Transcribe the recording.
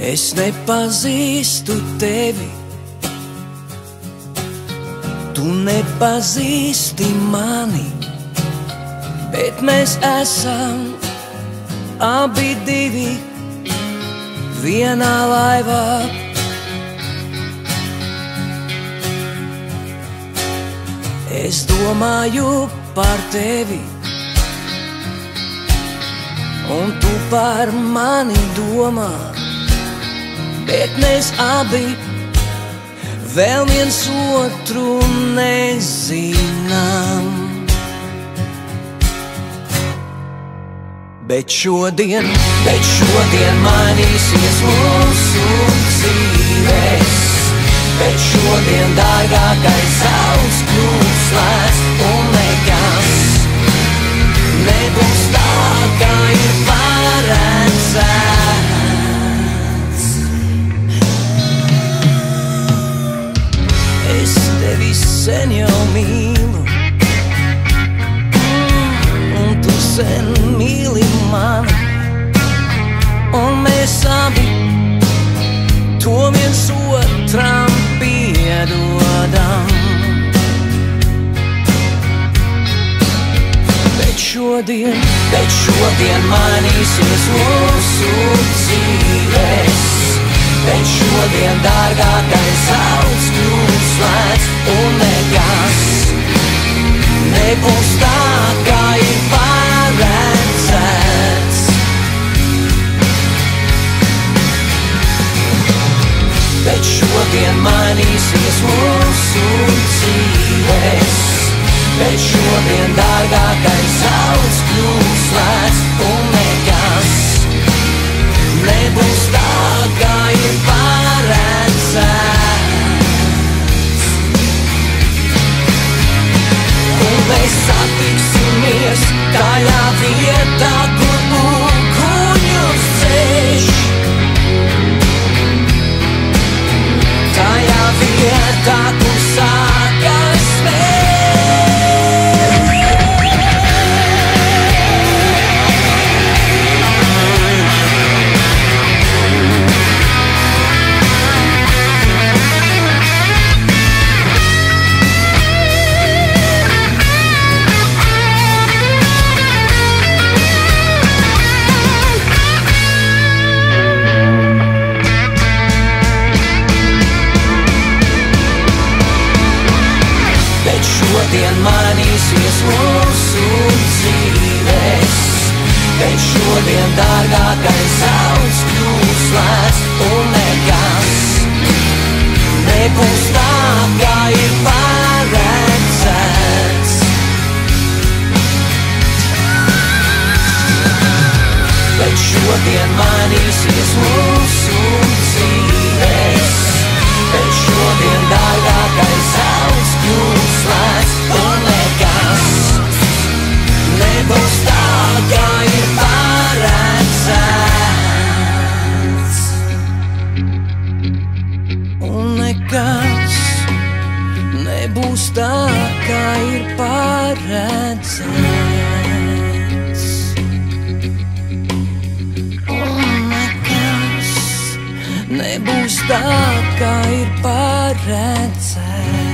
Es nepazīstu tevi, tu nepazīsti mani, bet mēs esam abi divi vienā laivā. Es domāju par tevi, un tu par mani domā, bet mēs abi vēl viens otru nezinām. Bet šodien mainīsies mūsu dzīves. Bet šodien dārgākais zelts kļūs lēts, un nekas nebūs tā, kā ir paredzēts. Es tevi sen jau mīlu, un tu sen mīli mani, un mēs abi to viens otram piedodam. Bet šodien mainīsies mūsu dzīves. Bet šodien dārgākais zelts kļūs lēts, un nekas nebūs tā, kā ir paredzēts. Bet šodien mainīsies mūsu dzīves. Bet šodien dārgākais zelts kļūs lēts, un nekas nebūs tā, kā ir paredzēts. Un mēs satiksimies tajā vietā, kur uguņus ceļš. Tajā vietā, kur sākas vēl. Šodien mainīsies mūsu dzīves. Bet šodien dārgākais zelts kļūs lēts, un nekas nebūs tā, kā ir paredzēts. Bet šodien mainīsies mūsu dzīves. Bet šodien dārgākais zelts kļūs lēts, un nekas nebūs tā, kā ir paredzēts. Un nekas nebūs tā, kā ir paredzēts. Un nekas nebūs tā, kā ir paredzēts.